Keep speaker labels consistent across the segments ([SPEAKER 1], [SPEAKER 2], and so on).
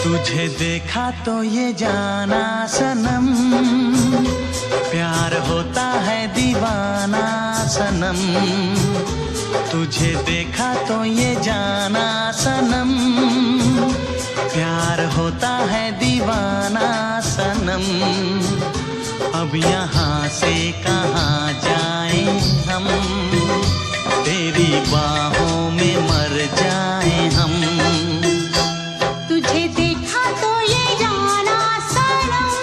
[SPEAKER 1] तुझे देखा तो ये जाना सनम, प्यार होता है दीवाना सनम। तुझे देखा तो ये जाना सनम, प्यार होता है दीवाना सनम। अब यहाँ से कहाँ जाएं हम, तेरी बाहों में मर जाएं हम।
[SPEAKER 2] तुझे देखा तो ये जाना सनम,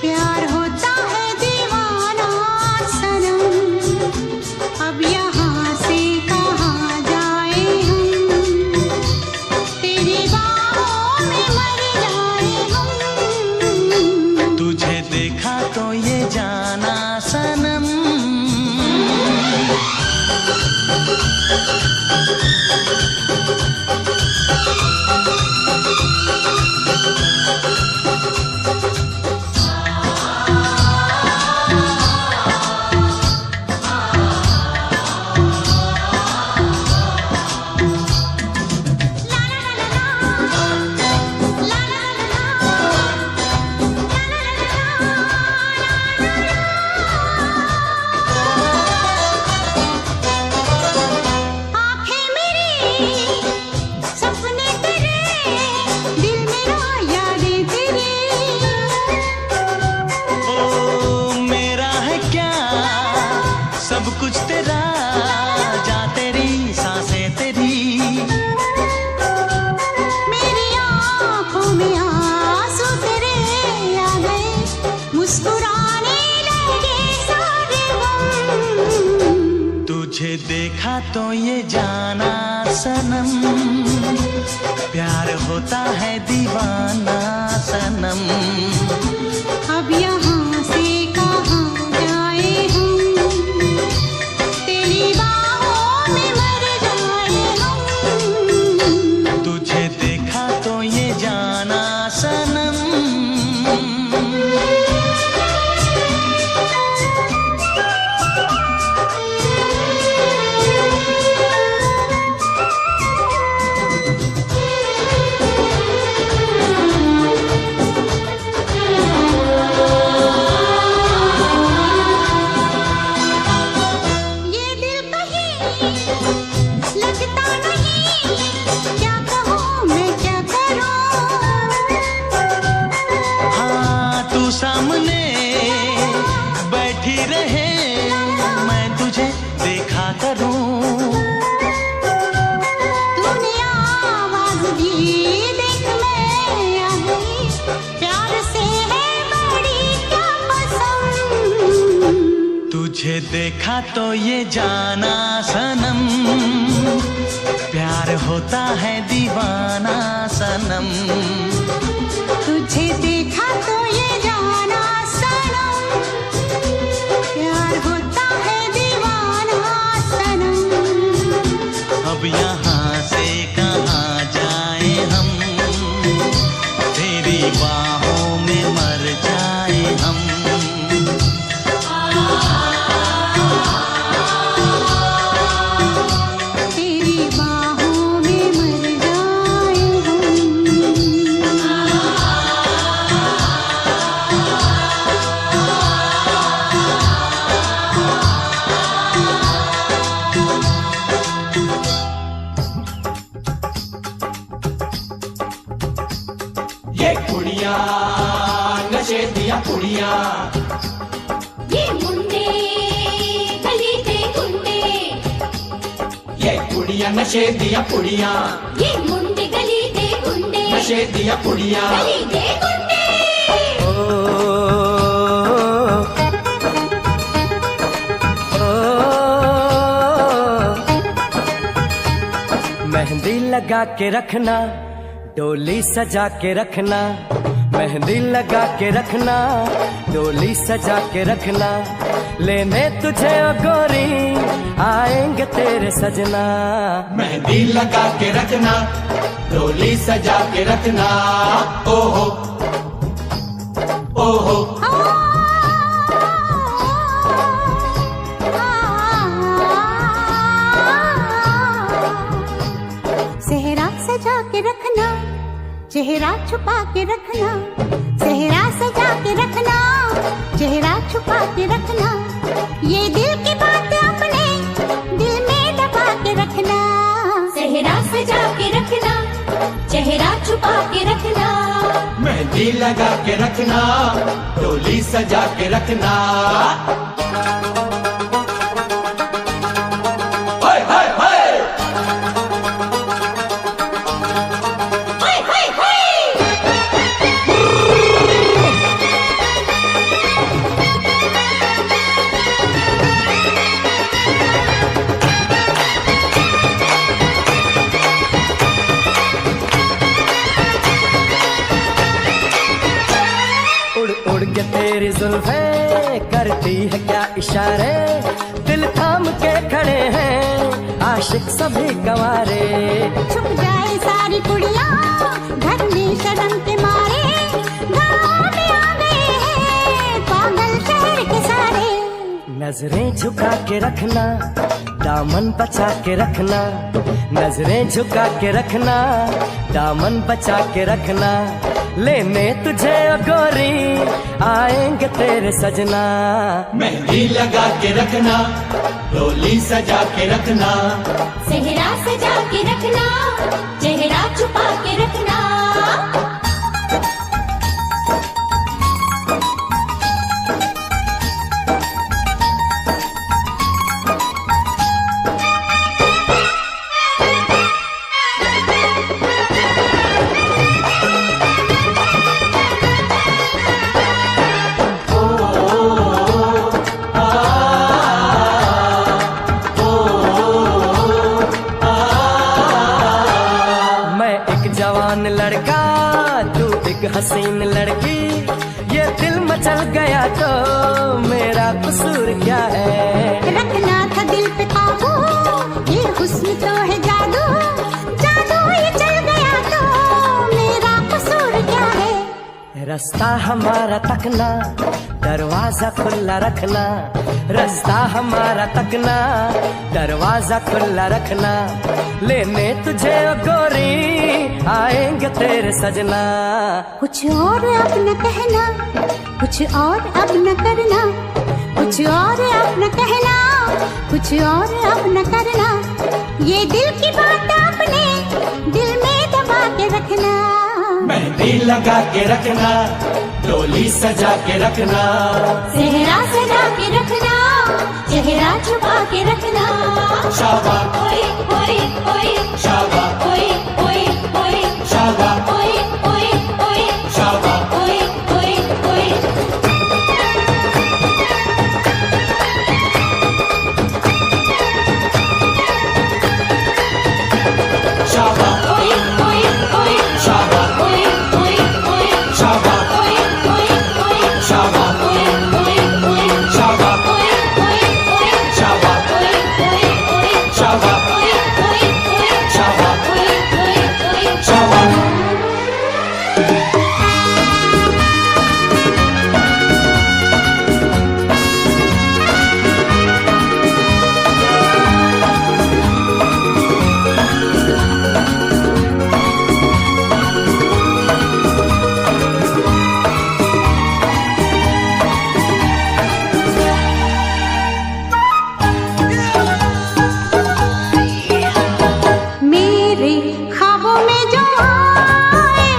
[SPEAKER 2] प्यार होता है दीवाना सनम। अब यहाँ से कहाँ जाए हम, तेरी बाहों में मर जाए हम।
[SPEAKER 1] तुझे देखा तो ये जाना सनम। सब कुछ तेरा, जा तेरी सांसें तेरी।
[SPEAKER 2] मेरी आँखों में आंसू तेरे आ गए, मुस्कुराने लगे सारे गम।
[SPEAKER 1] तुझे देखा तो ये जाना सनम, प्यार होता है दीवाना सनम।
[SPEAKER 2] अब यहाँ से कहाँ जाए हम, तेरी बाहों में मर जाए हम।
[SPEAKER 1] तुझे देखा तो ये जाना सनम। सामने बैठी रहे, मैं तुझे देखा करूं।
[SPEAKER 2] तूने आवाज दी, देख मैं आ गई, प्यार से है बड़ी क्या पसंद।
[SPEAKER 1] तुझे देखा तो ये जाना सनम, प्यार होता है दीवाना सनम।
[SPEAKER 2] तुझे देखा तो ये जाना सनम, प्यार होता है दीवाना सनम।
[SPEAKER 1] अब यहाँ से कहाँ जाए हम, तेरी बाहों में मर जाए हम।
[SPEAKER 2] तेरी बाहों में मर जाए
[SPEAKER 3] ये कुड़िया नशे दिया कुड़िया,
[SPEAKER 4] ये मुंडे गली दे गुंडे,
[SPEAKER 3] ये कुड़िया नशे दिया कुड़िया,
[SPEAKER 4] ये मुंडे गली दे गुंडे,
[SPEAKER 3] नशे दिया कुड़िया।
[SPEAKER 4] गली दे गुंडे।
[SPEAKER 5] मेहंदी लगा के रखना, डोली सजा के रखना। मेहंदी लगा के रखना, डोली सजा के रखना। लेने तुझे ओ गोरी आएंगे तेरे सजना।
[SPEAKER 3] मेहंदी लगा के रखना, डोली सजा के रखना। ओहो ओहो
[SPEAKER 2] सेहरा सजा के रखना, चेहरा छुपा के रखना, सेहरा सजा के रखना, चेहरा छुपा के रखना, ये दिल की बात अपने दिल में दबा के रखना।
[SPEAKER 4] सेहरा सजा के रखना, चेहरा छुपा के रखना,
[SPEAKER 3] मेहंदी लगा के रखना, डोली सजा के रखना। हाय हाय हाय
[SPEAKER 4] हाय हाय हाय।
[SPEAKER 5] उड़ उड़ के तेरी जुल्फें करती है क्या इशारे, दिल थाम के खड़े हैं आशिक सभी गंवारे।
[SPEAKER 2] छुप जाए सारी कुड़ियाँ घर में शर्म के मारे, गाँव में आ गए हैं पागल शहर के सारे।
[SPEAKER 5] नजरें झुका के रखना, दामन बचा के रखना, नजरें झुका के रखना, दामन बचा के रखना, लेने तुझे ओ गोरी आएंगे तेरे सजना।
[SPEAKER 3] मेहंदी लगा के रखना, डोली सजा के रखना,
[SPEAKER 4] सेहरा सजा के रखना, चेहरा छुपा के रखना।
[SPEAKER 5] जवान लड़का तू एक हसीन लड़की, ये दिल मचल गया तो मेरा कसूर क्या है।
[SPEAKER 2] रखना था दिल पे काबू, ये हुस्न तो है जादू, जादू ये चल गया तो मेरा कसूर क्या है।
[SPEAKER 5] रास्ता हमारा तकना, दरवाजा खुला रखना, रास्ता हमारा तकना, दरवाजा खुला रखना, लेने तुझे ओ गोरी आएंगे तेरे सजना।
[SPEAKER 2] कुछ और अब न कहना, कुछ और अब न करना, कुछ और अब न कहना, कुछ और अब न करना, ये दिल की बात अपने दिल में दबा के रखना।
[SPEAKER 3] मेहंदी लगा के रखना, डोली सजा के रखना,
[SPEAKER 4] सेहरा सजा के रखना, चेहरा छुपा के रखना।
[SPEAKER 3] शाबाश
[SPEAKER 4] ओए ओए ओए,
[SPEAKER 3] शाबाश
[SPEAKER 4] ओए ओए ओए,
[SPEAKER 3] शाबाश
[SPEAKER 4] ओए ओए ओए,
[SPEAKER 3] शाबाश
[SPEAKER 4] ओए ओए ओए।
[SPEAKER 3] शाबाश
[SPEAKER 4] ओए ओए ओए,
[SPEAKER 3] शाबाश
[SPEAKER 4] ओए ओए ओए,
[SPEAKER 3] शाबाश
[SPEAKER 4] ओए ओए ओए,
[SPEAKER 3] शाबाश
[SPEAKER 4] ओए ओए ओए,
[SPEAKER 3] शाबाश
[SPEAKER 4] ओए ओए ओए,
[SPEAKER 3] शाबाश
[SPEAKER 4] ओए ओए ओए,
[SPEAKER 3] शाबाश
[SPEAKER 4] ओए ओए ओए,
[SPEAKER 3] शाबाश
[SPEAKER 4] ओए ओए ओए।
[SPEAKER 3] शाबाश।
[SPEAKER 2] मेरे ख्वाबों में जो आए,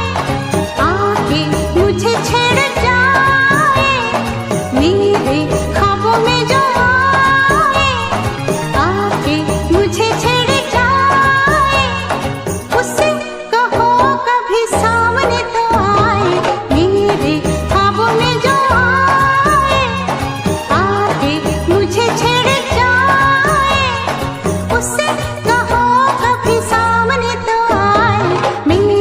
[SPEAKER 2] आके मुझे छेड़ जाए। मेरे ख्वाबों में जो आए, आके मुझे छेड़ जाए। उससे कहो कभी सामने तो आए। मेरे ख्वाबों में जो आए, आके मुझे छेड़ जाए। उससे कहो कभी सामने तो आए। मेरे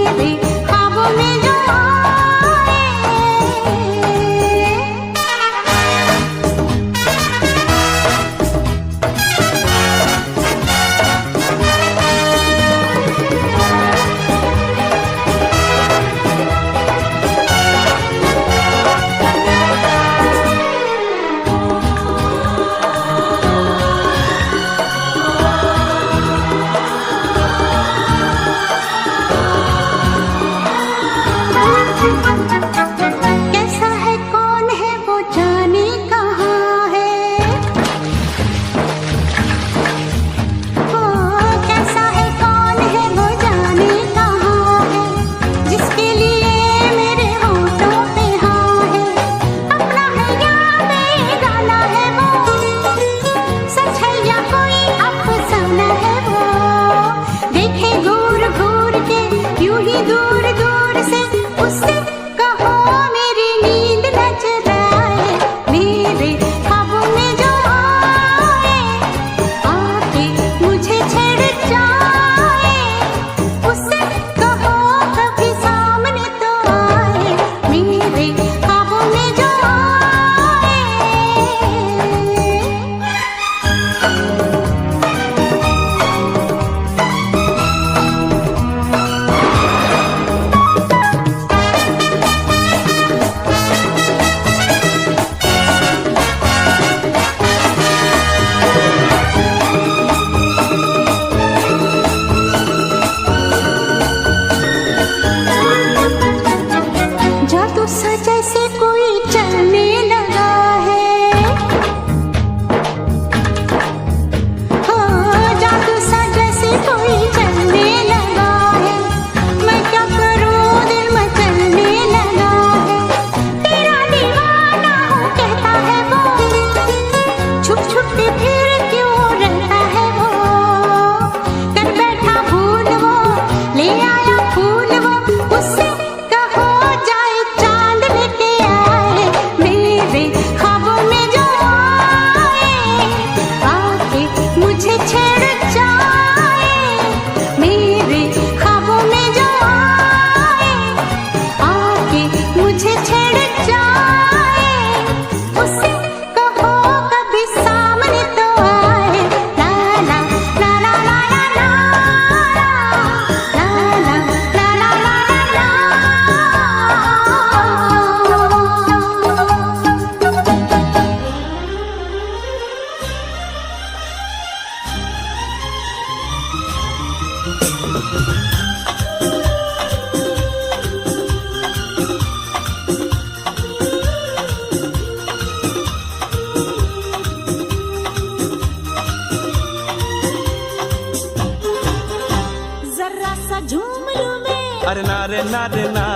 [SPEAKER 2] झूम लूं मैं,
[SPEAKER 5] अरे नारे नारे ना,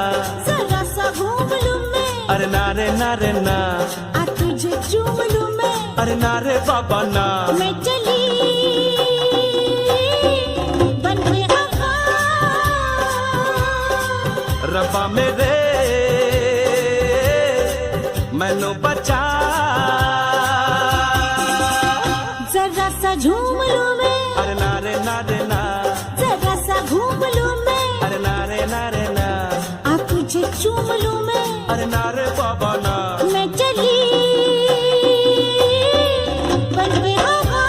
[SPEAKER 2] जरा सा घूम लूं मैं,
[SPEAKER 5] अरे नारे नारे ना,
[SPEAKER 2] आ तुझे चूम लूं मैं,
[SPEAKER 5] अरे नारे बाबा ना,
[SPEAKER 2] मैं चली बन में हवा,
[SPEAKER 5] रब्बा मेरे मैनू बचा,
[SPEAKER 2] जरा सा झूम लूं मैं,
[SPEAKER 5] अरे नारे नारे ना,
[SPEAKER 2] जरा सा घूम लूं मैं,
[SPEAKER 5] अरे नारे नारे ना,
[SPEAKER 2] आ तुझे चूम लूं मैं,
[SPEAKER 5] अरे नारे बाबा ना,
[SPEAKER 2] मैं चली बन में हवा,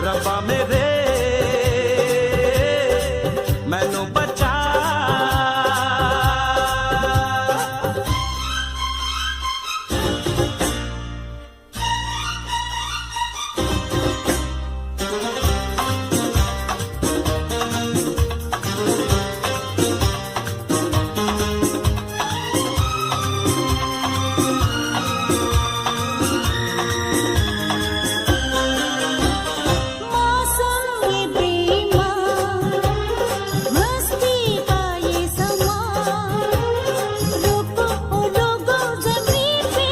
[SPEAKER 5] रब्बा मेरे मैनू बचा।
[SPEAKER 2] मौसम ये बेईमान, मस्ती का ये समा, रुको ओ लोगो ज़मीं पे,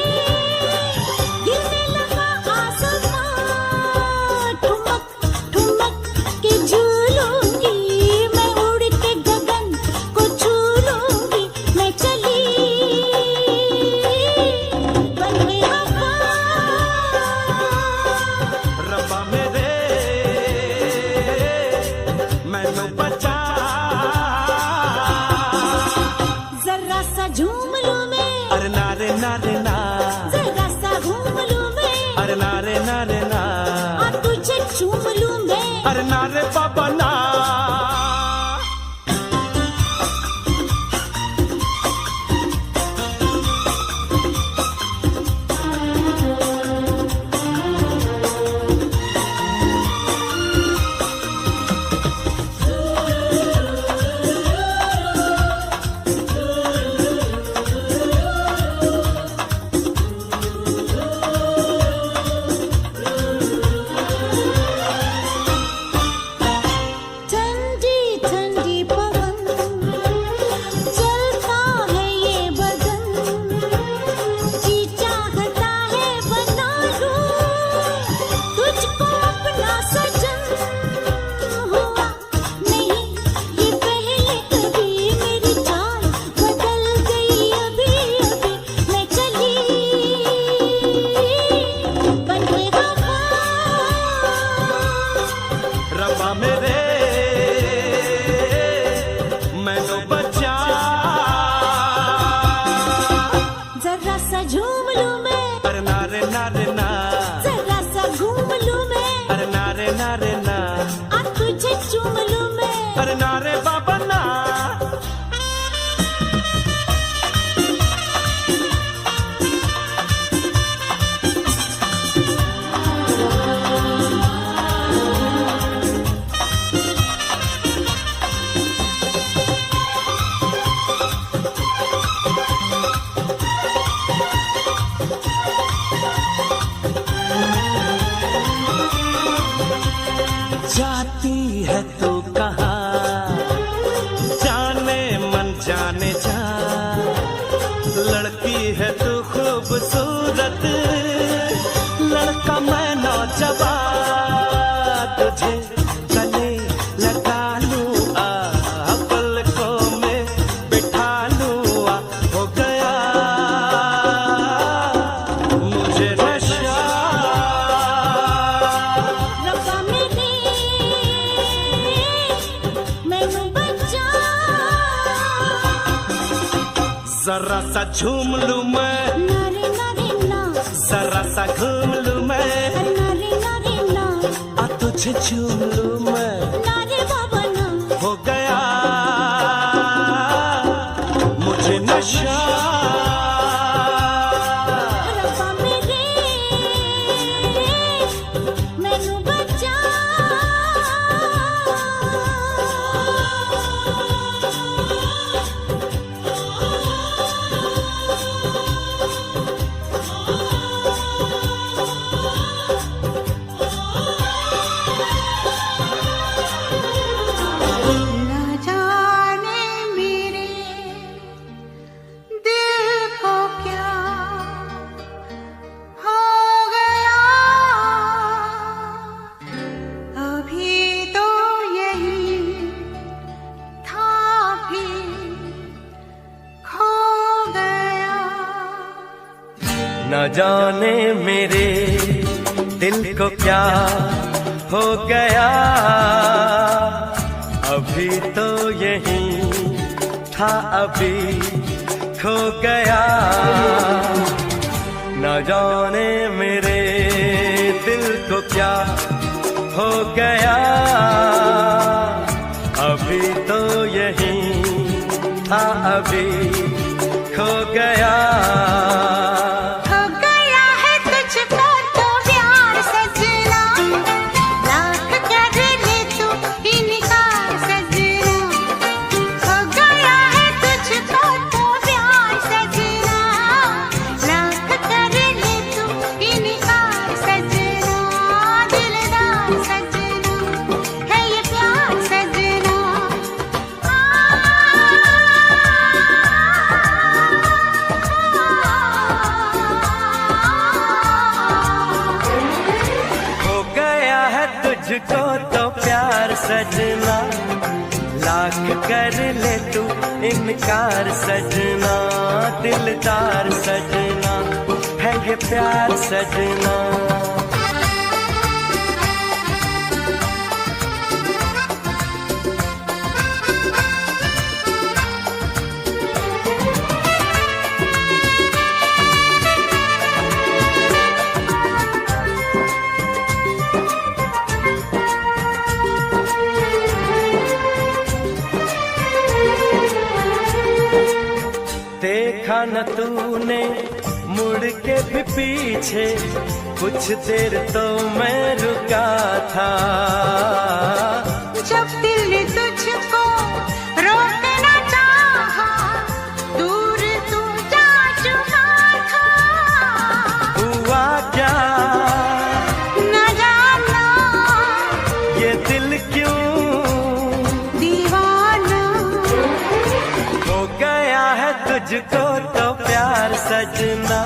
[SPEAKER 2] गिरने लगा आसमां, ठुमक ठुमक के झूलूंगी, मैं उड़ के गगन को छू लूंगी, मैं चली बन में हवा,
[SPEAKER 5] रब्बा मेरे मैनू बचा,
[SPEAKER 2] जरा सा झूम लूं मैं,
[SPEAKER 5] अरे नारे नारे ना,
[SPEAKER 2] जरा सा घूम लूं मैं,
[SPEAKER 5] अरे नारे नारे ना,
[SPEAKER 2] आ तुझे चूम लूं मैं,
[SPEAKER 5] अरे नारे बाबा ना।
[SPEAKER 2] ठंडी ठंडी पवन, चलता है ये बदन, जी चाहता है बना लूं तुझको अपना सजन, हुआ नहीं ये पहले कभी, मेरी चाल बदल गई अभी अभी, मैं चली बन में हवा,
[SPEAKER 5] रब्बा मेरे मैनू बचा,
[SPEAKER 2] जरा सा झूम लूं मैं,
[SPEAKER 5] अरे नारे नारे ना,
[SPEAKER 2] जरा सा घूम लूं मैं,
[SPEAKER 5] अरे नारे नारे ना,
[SPEAKER 2] आ तुझे चूम लूं मैं,
[SPEAKER 5] अरे नारे बाबा ना। जाती है तू कहाँ, जाने मन जाने जा, लड़की है तू खूबसूरत, लड़का मैं नौजवान, तुझे गले लगा लूं आ, पलकों में बिठा लूं आ, हो गया मुझे नशा,
[SPEAKER 2] रब्बा मेरे मैनू बचा,
[SPEAKER 5] जरा सा झूम लूं मैं,
[SPEAKER 2] नारे नारे ना,
[SPEAKER 5] जरा सा घूम लूं मैं,
[SPEAKER 2] नारे नारे ना,
[SPEAKER 5] आ तुझे चूम लूं मैं,
[SPEAKER 2] नारे बाबा ना,
[SPEAKER 5] हो गया मुझे नशा,
[SPEAKER 2] रब्बा मेरे मैनू बचा, न जाने मेरे दिल को क्या हो गया, अभी तो यही था भी खो गया।
[SPEAKER 5] न जाने मेरे दिल को क्या हो गया, अभी तो यही था अभी खो गया। न जाने मेरे दिल को क्या हो गया, अभी तो यही था अभी खो गया।
[SPEAKER 2] हो गया है तुझको तो प्यार सजना, लाख कर ले तू इनकार सजना। हो गया है तुझको तो प्यार सजना, लाख कर ले तू इनकार सजना। दिलदार सजना है ये प्यार सजना।
[SPEAKER 5] हो गया है तुझको तो प्यार सजना, लाख कर ले तू इनकार सजना। दिलदार सजना है ये प्यार सजना। देखा न तूने मुड़ के भी पीछे, कुछ देर तो मैं रुका था।
[SPEAKER 2] जब दिल ने तुझको रोकना चाहा, दूर तू जा चुका था।
[SPEAKER 5] हुआ क्या
[SPEAKER 2] न जाना
[SPEAKER 5] ये दिल क्यों
[SPEAKER 2] दीवाना,
[SPEAKER 5] हो गया है तुझको तो प्यार सजना,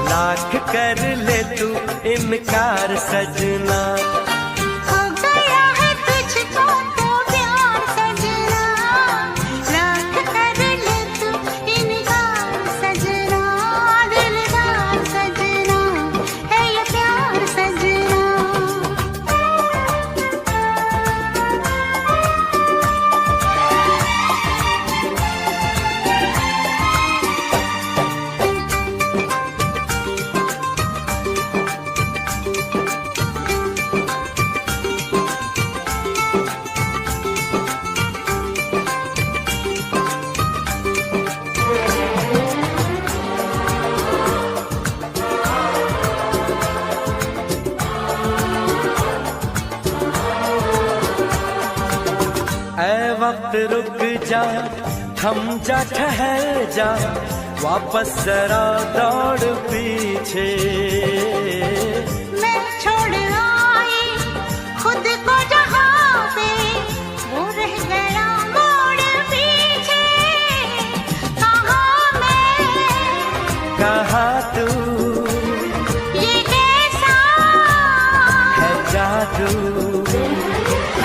[SPEAKER 5] लाख कर ले तू इनकार सजना।
[SPEAKER 2] हो गया है तुझको तो प्यार सजना, लाख कर ले तू इनकार सजना। दिलदार सजना है ये प्यार सजना।
[SPEAKER 5] ऐ वक्त रुक जा, थम जा, ठहर जा, वापस जरा दौड़ पीछे।
[SPEAKER 2] मैं छोड़ आई खुद को जहाँ पे, वो रह गया मोड़ पीछे। कहाँ मैं
[SPEAKER 5] कहा तू
[SPEAKER 2] ये कैसा
[SPEAKER 5] है जादू।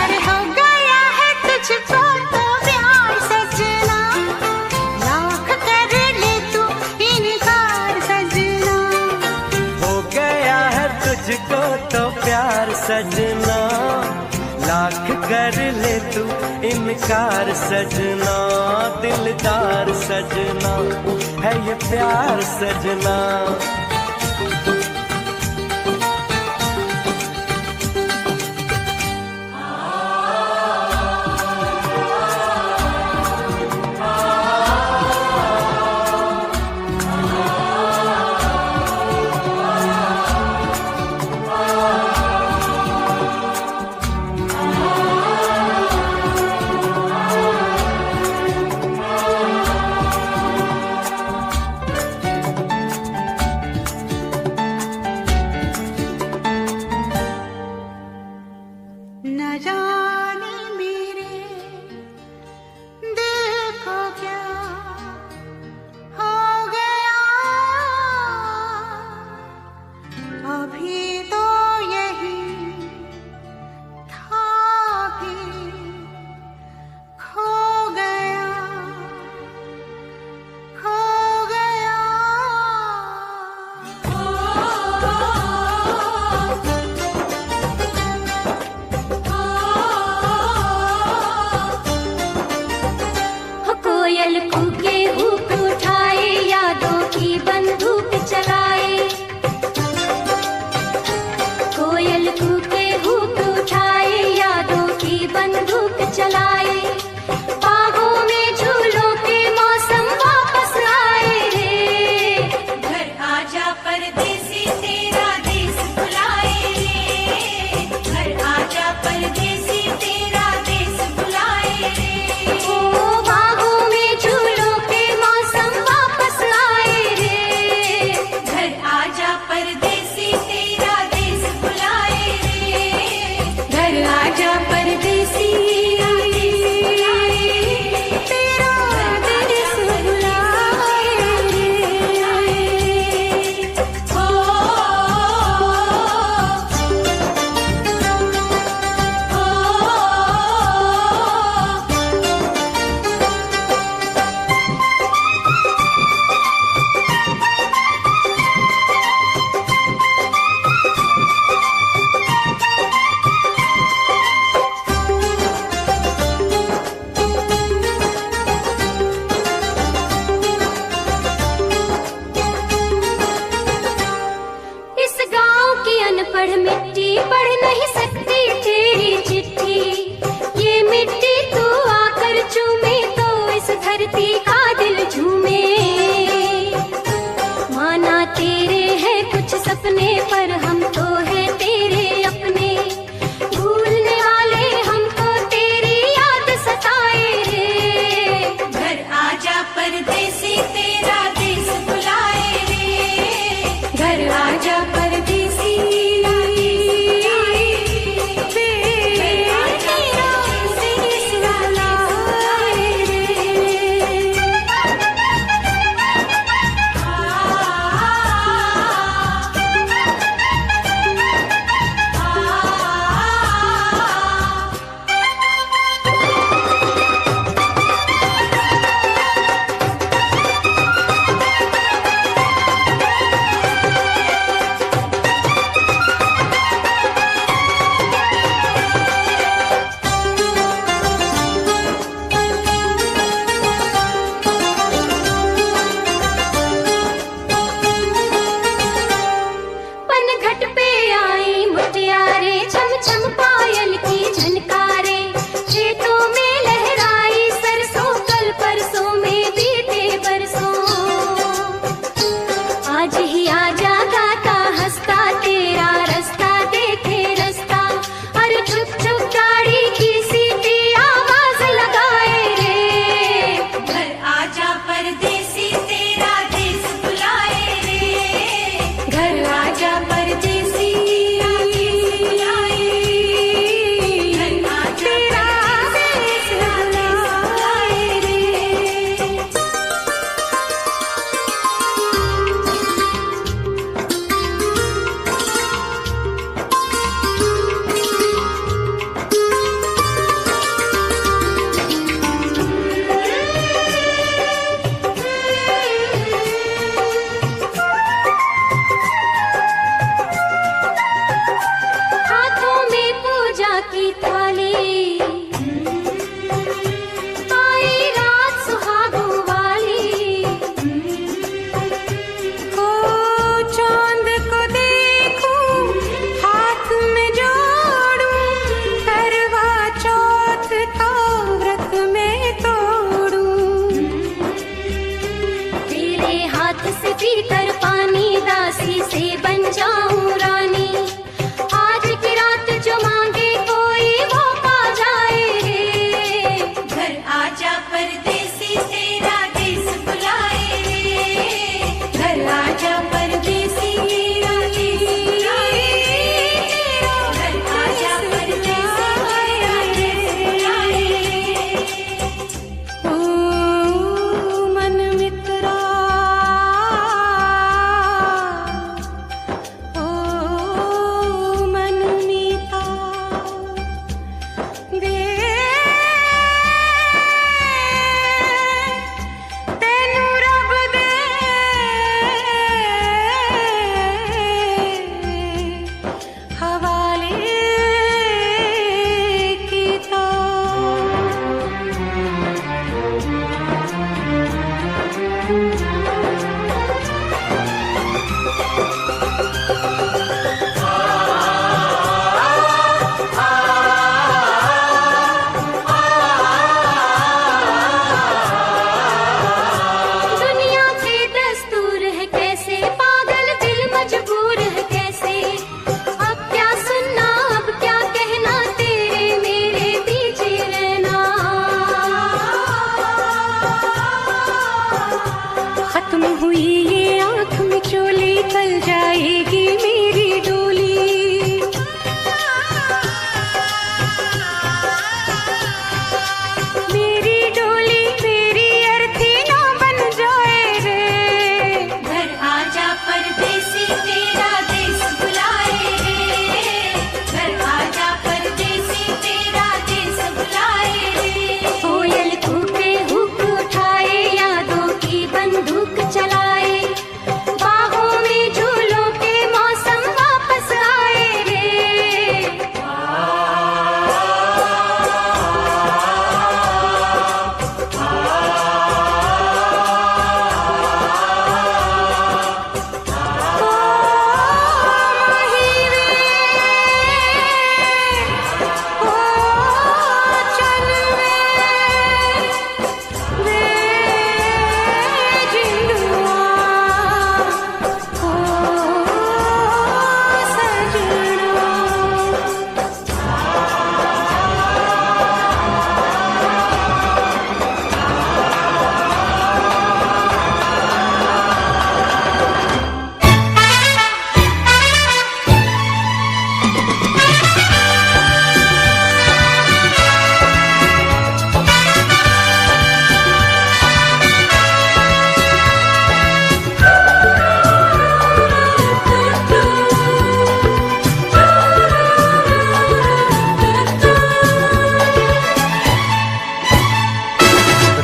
[SPEAKER 2] अरे हो गया है तुझको तो प्यार सजना, लाख कर ले तू इनकार सजना।
[SPEAKER 5] हो गया है तुझको तो प्यार सजना, लाख कर ले तू इनकार सजना। दिलदार सजना है ये प्यार सजना।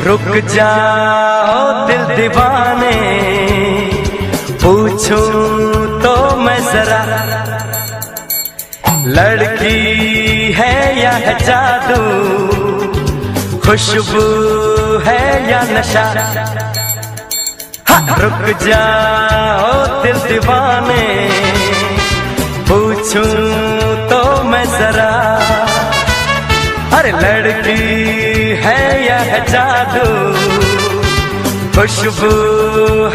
[SPEAKER 5] रुक जाओ दिल दीवाने, पूछूं तो मैं जरा, लड़की है या है जादू, खुशबू है या नशा। रुक जाओ दिल दीवाने, पूछूं तो मैं जरा, अरे लड़की है या है जादू, खुशबू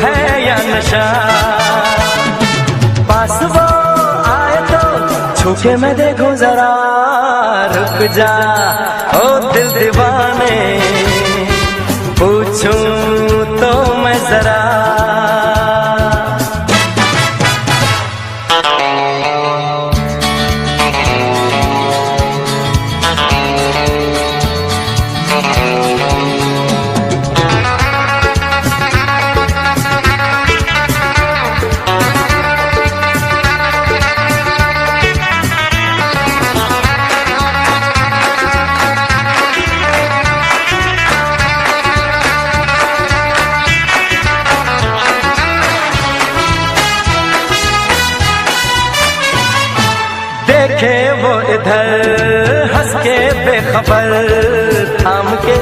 [SPEAKER 5] है या नशा। पास वो आए तो छू के मैं देखूं जरा, रुक जा ओ दिल दीवाने, पूछूं तो मैं जरा। देखे वो इधर हंस के बेखबर, थाम के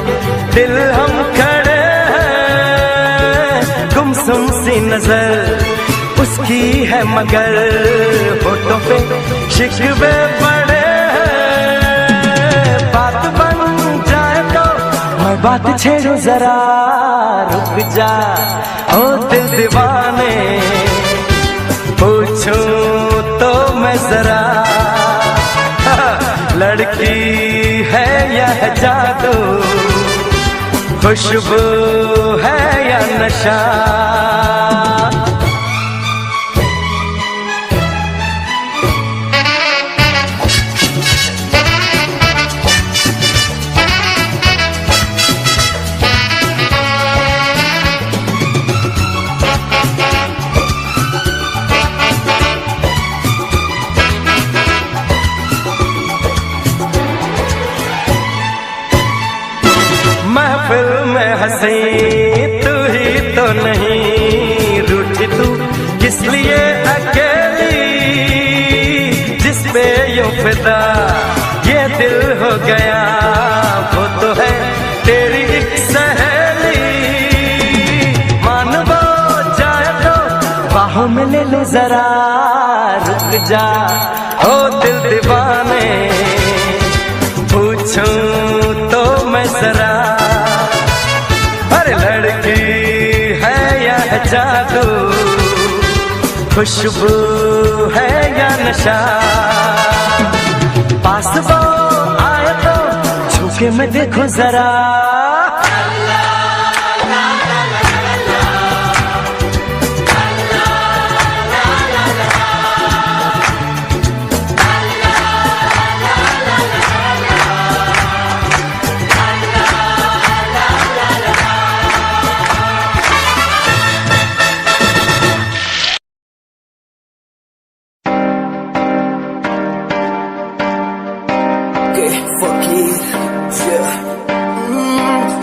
[SPEAKER 5] दिल हम खड़े हैं, गुमसुम सी नजर उसकी है मगर होठों पे शिकवे पड़े हैं। बात बन जाए तो मैं बात छेड़ू जरा, रुक जा ओ दिल दीवाने, पूछूं तो मैं जरा, लड़की है या है जादू, खुशबू है या नशा। महफिल में हंसी तू ही तो नहीं, रूठी तू किस लिए अकेली, जिस पे यूं फिदा ये दिल हो गया, वो तो है तेरी एक सहेली। मान वो जाए तो बाहों में ले लो जरा, रुक जा ओ दिल दीवाने, पूछूं तो मैं जरा, अरे लड़की है या है जादू, खुशबू है या नशा। पास वो आए तो छू के मैं देखूं जरा,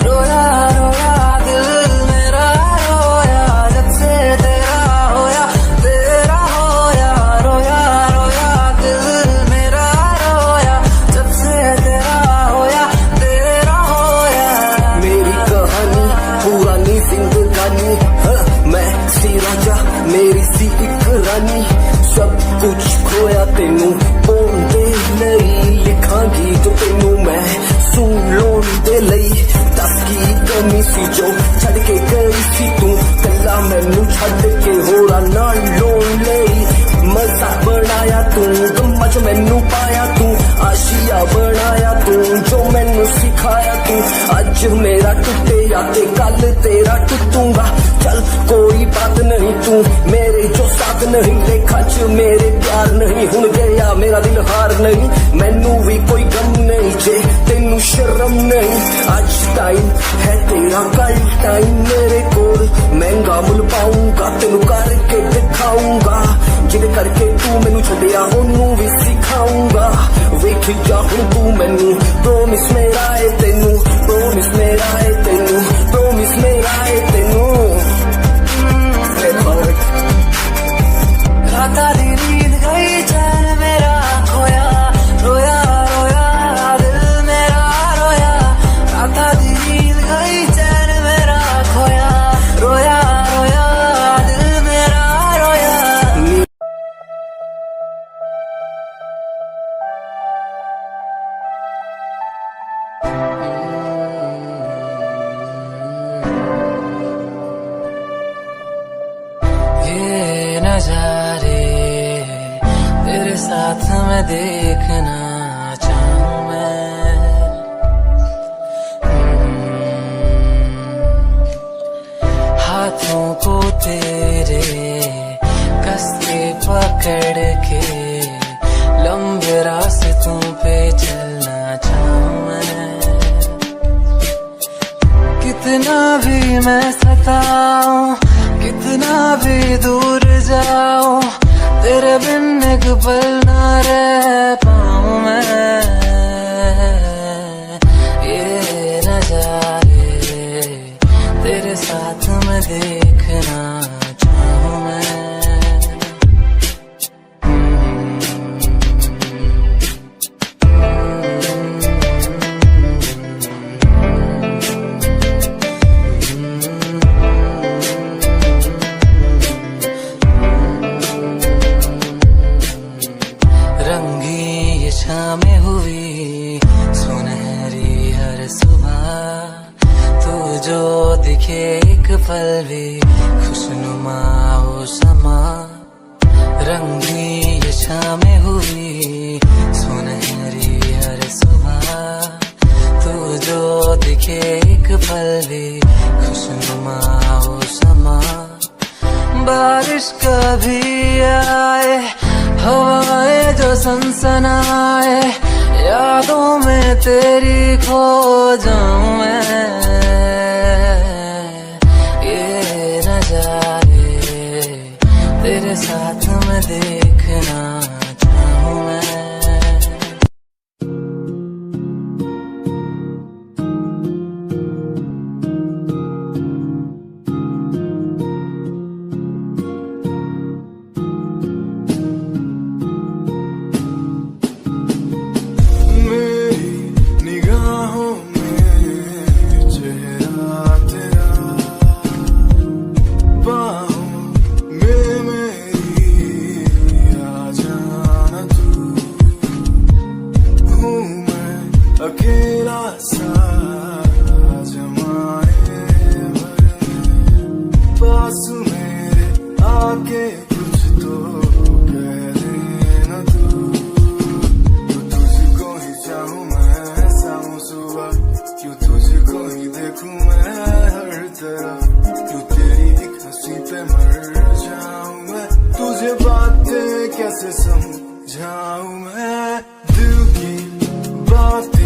[SPEAKER 6] रोया रोया दिल मेरा रोया, जब से तेरा होया तेरा होया, रोया रोया दिल मेरा रोया, जब से तेरा होया तेरा होया। मेरी कहानी पुरानी जिंदगानी, मैं सी राजा मेरी सी एक रानी, सब कुछ खोया तेनू पाउंदे नहीं, लिखांगी जो तेनू मैं सुन लोन दे लई। दस की कमी सी जो छड़ के गई सी तू, कला मैनू छड़ के होरा नाल लोन लई। मजाक बनाया तू, गम्मा च मैनू पाया तू, आशिया बनाया तू, जो मैनू सिखाया तू। अज मेरा टुटे या ते कल तेरा टुटूंगा, चल कोई बात नहीं, तू मेरे जो साथ नहीं, लेखा च मेरे प्यार नहीं, हुण गया मेरा दिल हार नहीं, मैनू भी कोई गम नहीं जे तेनू शर्म नहीं। आज टाइम है तेरा, कल टाइम मेरे कोल, महंगा मुल पाऊंगा तेनू करके दिखाऊंगा, जिदे करके तू मैनू छड्डिया ओनू भी सिखाऊंगा। वेख जा हुण तू मैनू, प्रोमिस मेरा है तेनू, प्रोमिस मेरा है तेनू, आता दिल गई चैन मेरा खोया, रोया रोया दिल मेरा रोया। ये नजारे तेरे साथ में देखना चाहूं मैं, हाथों को तेरे कस के पकड़ के लंबे रास्तों पे चलना चाहूं मैं। कितना भी मैं सताऊं, कितना भी दूर जाऊं, तेरे बिन एक पल ना रह पाऊं मैं। ये नजारे तेरे साथ में देखना चाहूं मैं। रंगी ये शामें हुई सुनहरी हर सुबह, तू जो दिखे एक पल भी खुशनुमा हो समा। रंगी ये शामें हुई सुनहरी हर सुबह, तू जो दिखे एक पल भी खुशनुमा हो समा। बारिश कभी आए, हवाएं जो सनसनाए, यादों में तेरी खो जाऊं मैं। ये नजारे तेरे साथ में देखना चाहूं मैं।
[SPEAKER 7] अकेला सा जमाने भरे, पास मेरे आके कुछ तो कह देना तू। तुझको ही चाहूं मैं शाम सुबह, क्यों तुझको ही देखूं मैं हर तरफ, क्यों तेरी एक हंसी पे मर जाऊं मैं। तुझे बातें कैसे समझाऊं मैं, दिल की बातें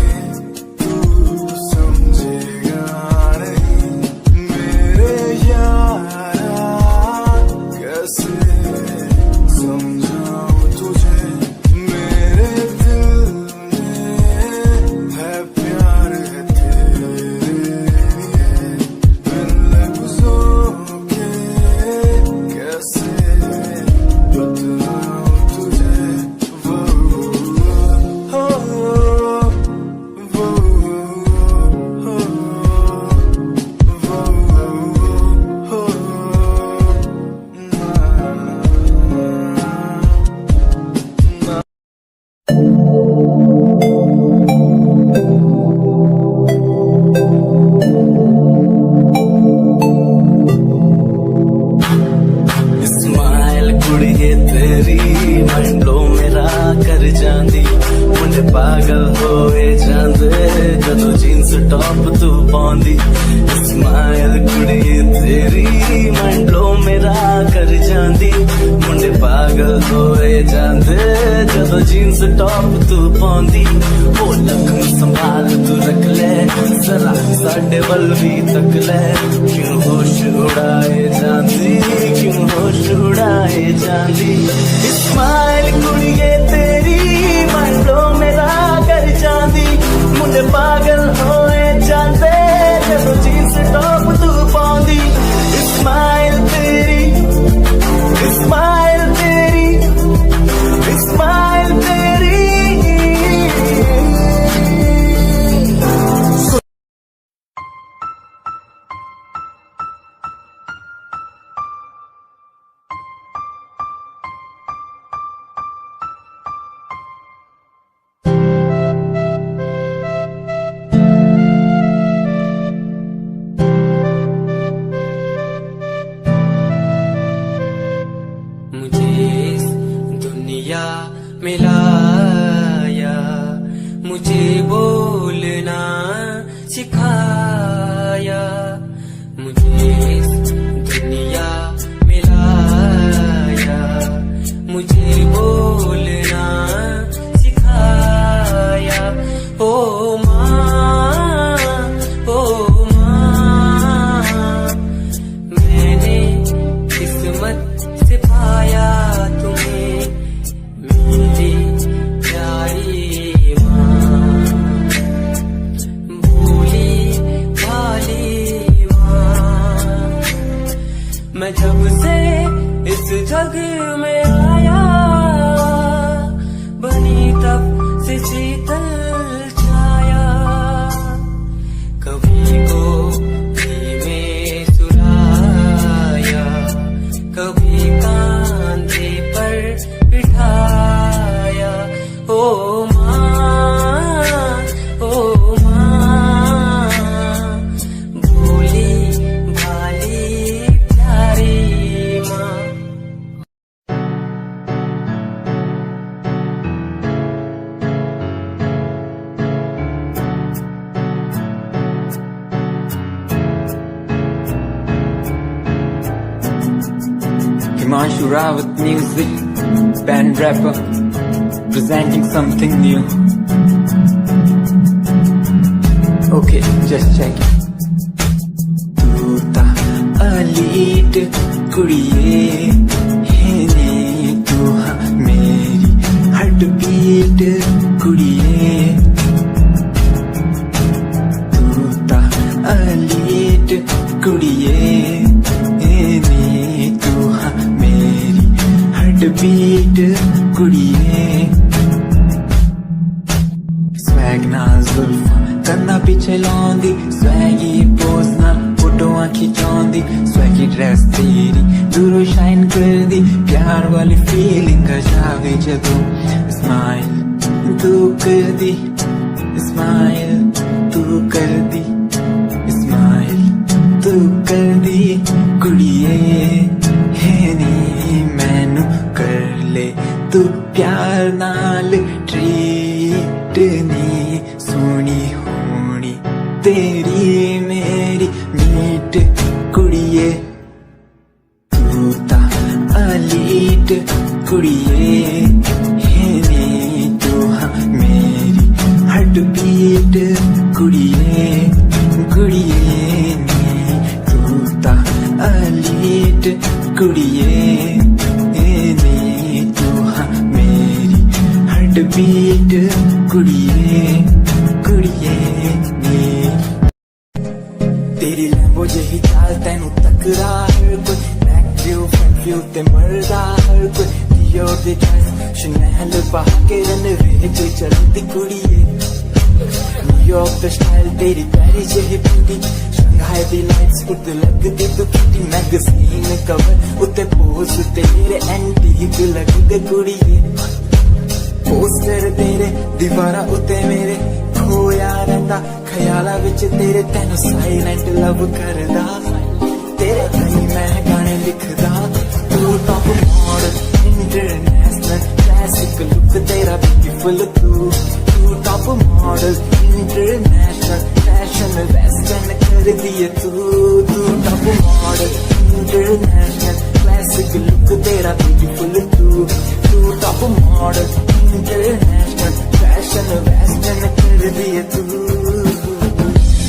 [SPEAKER 5] पागल होए जांदे जदों जींस टॉप तू पाउंदी। स्माइल कुड़ी तेरी मंडलो मेरा कर जांदी। मुंडे पागल होए जांदे जदों जींस टॉप तू पाउंदी। ओ लखन संभाल तू रख ले जरा साडे वल भी तक ले। क्यों होश उड़ाए जांदी, क्यों होश उड़ाए जांदी। स्माइल कुड़िए तेरी मंडलो मेरा कर जांदी। मुंडे पागल होए जांदे जदों जींस टॉप तू पाउंदी। स्माइल तेरी, स्माइल तेरी, स्माइल तेरी।
[SPEAKER 6] मैं जब से इस जग में आया, बनी तब से शीतल छाया। कभी को में सुलाया, कभी कांधे पर बिठाया। ओ माँ, ओ माँ, भोली भाली प्यारी माँ।
[SPEAKER 8] Himanshu Rawat music, band rapper, presenting something new. Okay, just check it. तू ता अलीट कुड़िए है नी, तू हाँ मेरी हार्ट बीट कुड़िए। तू ता अलीट कुड़िए है नी, तू हाँ मेरी हार्ट बीट कुड़िए। स्वैग ना जुल्फा कंधा पिछे लांदी, स्वैगी पोज ना फोटोआं खिंचांदी। स्वैगी ड्रेस तेरी दूरों शाइन कर दी, प्यार वाली फीलिंग आ जावे जदों स्माइल तू कर दी। स्माइल तू कर दी, स्माइल तू कर दी कुड़िए है नी। मैनू कर ले तू प्यार नाल ट्रीट नी, सोनी होनी तेरी मेरी मीट कुड़िए। तू ता अलीट कुड़िए है नी, तू हाँ मेरी हार्ट बीट कुड़िए कुड़िए नी। तू ता अलीट कुड़िए है नी, तू हाँ मेरी हार्ट बीट कुड़िए कुड़िए नी। तेरी लैम्बो जही चाल तैनू तकरा हर कोई, बैक व्यू फ्रंट व्यू ते मरदा हर कोई। दियो दे ड्रेस शनैल पा के रनवे च चलदी कुड़िए। न्यूयॉर्क दा स्टाइल तेरी प्यारी जही ब्यूटी, शंघाई दी लाइट्स उत्ते लगदी तू किटी। मैगजीन कवर उत्ते पोज तेरे एंटीक लगदे कुड़िए। पोस्टर तेरे दीवारा उत्ते मेरे खोया रहिंदा, ख्याला विच तेरे तैनू साइलेंट लव करदा। तेरे ताईं मैं गाने लिखदा, तू top model international classic look तेरा ब्यूटीफुल। तू top model international fashion western कर दिए तू। तू top model international classic look तेरा ब्यूटीफुल। तू top model international fashion western कर दिए तू।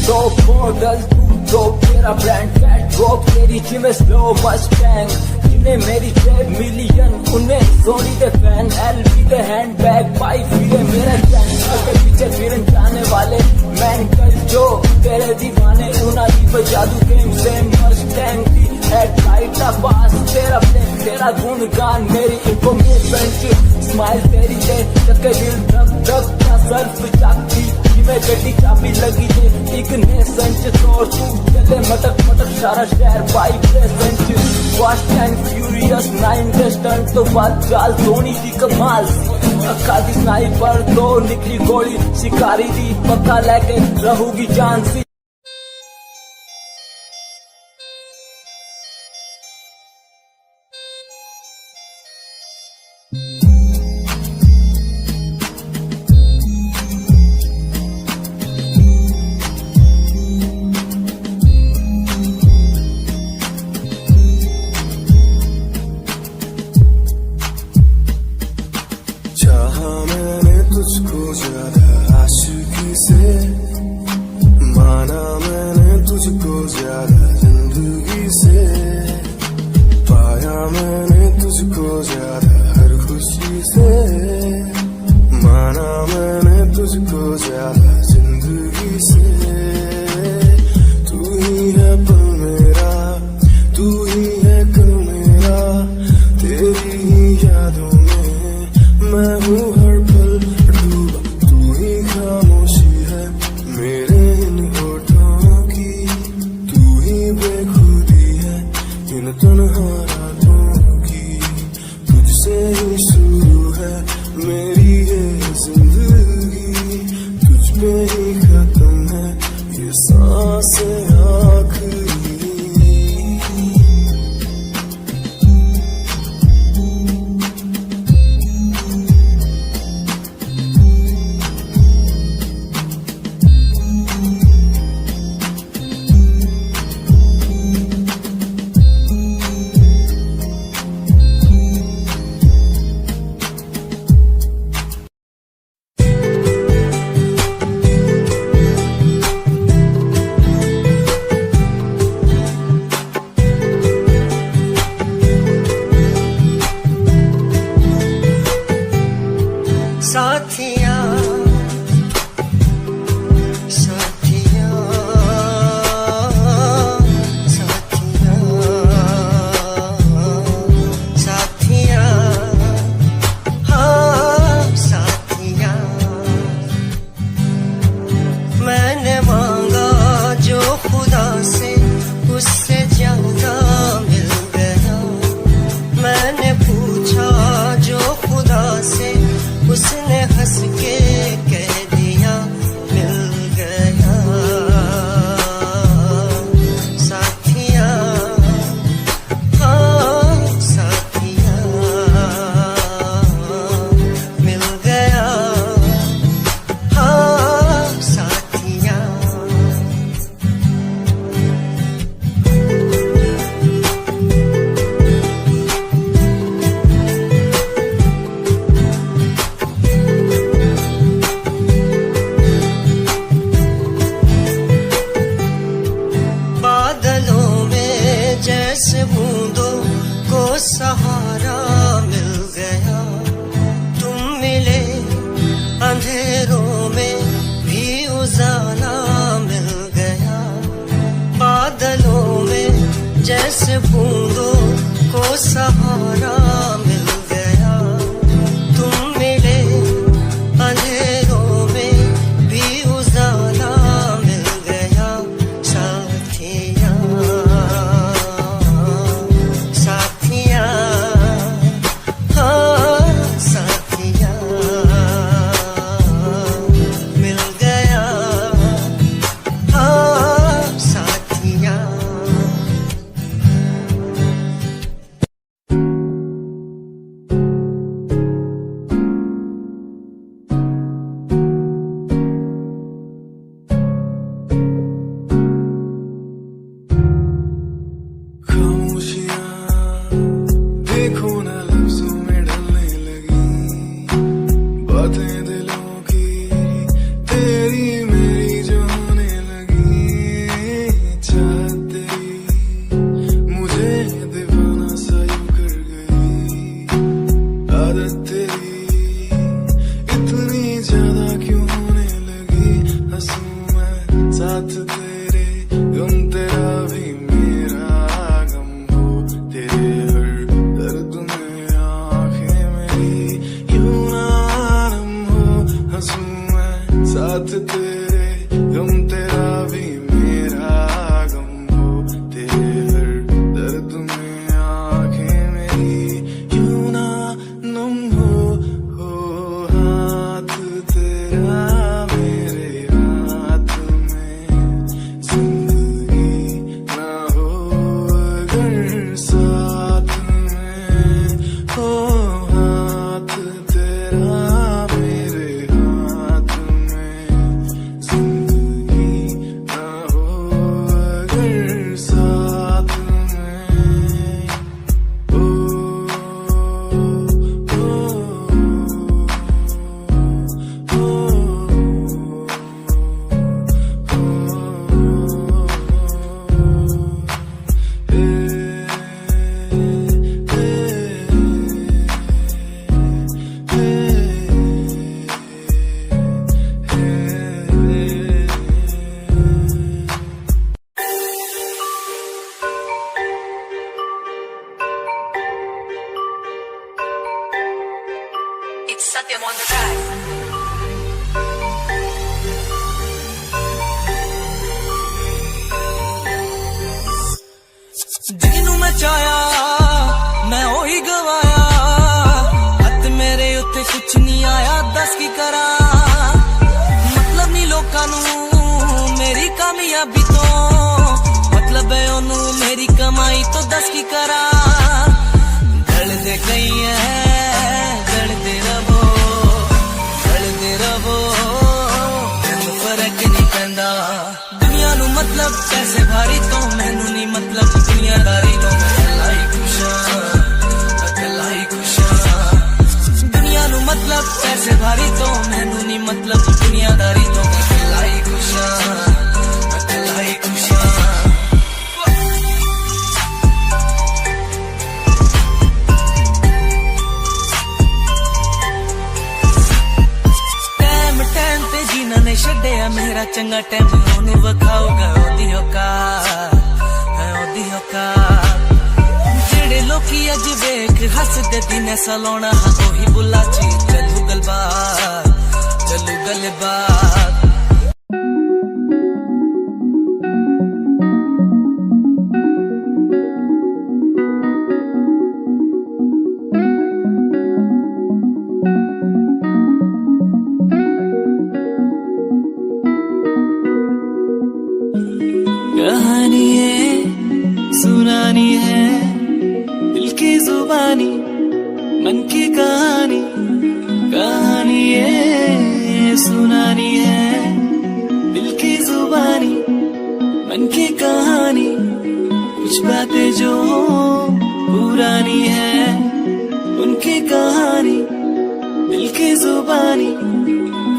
[SPEAKER 8] तो मॉडल तू तो तेरा ब्रांड कैट वॉक, तेरी जिम स्लो मस्टैंग। जिन्हें मेरी 6 मिलियन उन्हें सोनी दे फैन, एलवी दे हैंड बैग पाई फिरे मेरे फैन के पीछे फिरन जाने वाले मैन कल जो तेरे दीवाने। उना की जादू गेम से मस्टैंग दी हेडलाइट पास तेरा प्लेन, तेरा गुणगान मेरी इंफॉर्मेशन। स्माइल तेरी दे तके दिल धक धक का सर्फ चाकती, मैं गड्डी चाबी लगी थे एक ने संच तोड़। तू चले मटक मटक सारा शहर by present. Fast and furious 9 stunt तो बात चाल धोनी दी कमाल। अक्का दी स्नाइपर तो निकली गोली, शिकारी दी पक्का लेके रहूगी जान सी।
[SPEAKER 7] चाहा मैंने तुझको ज्यादा आशिकी से, माना मैंने तुझको ज्यादा जिंदगी से। पाया मैंने तुझको ज्यादा हर खुशी से, माना मैंने तुझको ज्यादा जिंदगी से। तू ही है पल मेरा, तू ही है
[SPEAKER 1] जैसे बूंदों को सहारा मिल गया, तुम मिले अंधेरों में भी उजाला मिल गया। साथिया साथिया हाँ साथिया मिल गया हाँ साथिया।
[SPEAKER 7] देखो ना लफ्जों में ढलने लगी, बातें दिलों की तेरी मेरी जो होने लगी। चाहत तेरी मुझे दीवाना सा यूं कर गई, आदत तेरी इतनी ज्यादा क्यों होने लगी। हंसूं मैं साथ तेरे, गम तेरा भी मेरा गम हो, तेरे हर दर्द में आंखें मेरी यूं ना नम हो। हंसूं मैं साथ तेरे, गम तेरा भी मेरा गम हो, तेरे हर दर्द में आंखें मेरी यूं ना नम हो। हाथ तेरा मेरे हाथ में, जिंदगी ना हो अगर साथ में हो। हाथ तेरा मेरे हाथ में, जिंदगी ना हो अगर साथ में। ओ
[SPEAKER 6] It's Satyam on the track.
[SPEAKER 5] ਜਿਹਨੂੰ ਮੈਂ ਚਾਹਿਆ ਮੈਂ ਉਹੀ ਗਵਾਇਆ, ਹੱਥ ਮੇਰੇ ਉੱਤੇ ਕੁਛ ਨਹੀਂ ਆਇਆ, ਦੱਸ ਕੀ ਕਰਾਂ। ਮਤਲਬ ਨਹੀਂ ਲੋਕਾਂ ਨੂੰ ਮੇਰੀ ਕਾਮਯਾਬੀ ਤੋਂ, ਮਤਲਬ ਹੈ ਉਹਨੂੰ ਮੇਰੀ ਕਮਾਈ ਤੋਂ, ਦੱਸ ਕੀ ਕਰਾਂ। ਗਲਦੇ ਕਈ ਐ ਗਲਦੇ ਰਵੋ ਮੈਨੂੰ ਫਰਕ ਨਹੀਂ ਪੈਂਦਾ। ਦੁਨੀਆ ਨੂੰ ਮਤਲਬ ਪੈਸੇ ਭਾਰੀ ਤੋਂ, ਮੈਨੂੰ ਨਹੀਂ ਮਤਲਬ ਦੁਨੀਆਦਾਰੀ ਤੋਂ। ਮੈਂ ਇਕੱਲਾ ਹੀ ਖੁਸ਼ ਹਾਂ, ਇਕੱਲਾ ਹੀ ਖੁਸ਼ ਹਾਂ। ਦੁਨੀਆ ਨੂੰ ਮਤਲਬ ਪੈਸੇ ਭਾਰੀ ਤੋਂ, ਮੈਨੂੰ ਨਹੀਂ ਮਤਲਬ ਦੁਨੀਆਦਾਰੀ ਤੋਂ। ਮੈਂ ਇਕੱਲਾ ਹੀ ਖੁਸ਼ ਹਾਂ, ਇਕੱਲਾ ਹੀ ਖੁਸ਼ ਹਾਂ। ਟਾਈਮ ਤੇ ਜੀਣਾ ਨੇ ਛੱਡਿਆ ਮੇਰਾ ਚੰਗਾ ਟਾਈਮ, ਉਹਨੂੰ ਵਿਖਾਊਗਾ ਉਹਦੀ ਔਕਾਤ ਹੈ, ਉਹਦੀ ਔਕਾਤ। ਜਿਹੜੇ ਲੋਕੀ ਅੱਜ ਵੇਖ ਹੱਸਦੇ ਦਿਨੇ ਸਲਾਉਣਾ, ਉਹੀ ਬੁੱਲਾ ਚ ਚੱਲੂ ਗੱਲਬਾਤ, ਚੱਲੂ ਗੱਲਬਾਤ। कहानी है सुनानी है, दिल की जुबानी मन की कहानी। कहानी है सुनानी है, दिल की जुबानी मन की कहानी। कुछ बातें जो पुरानी है उनकी कहानी, दिल की जुबानी।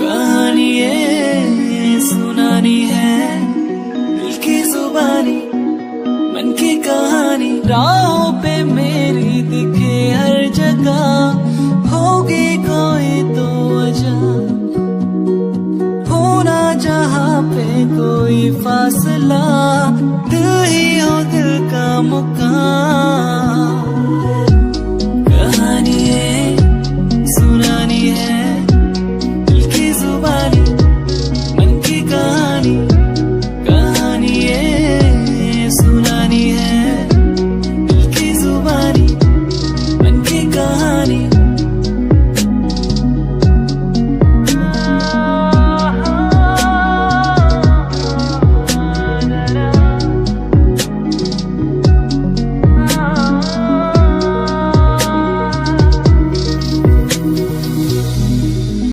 [SPEAKER 5] कहानी है सुनानी है, दिल की जुबानी मन की कहानी। राहों पे मेरी दिखे हर जगह, होगी कोई तो वजह, होना जहाँ पे कोई फासला। दिल ही हो दिल का
[SPEAKER 1] मुकाम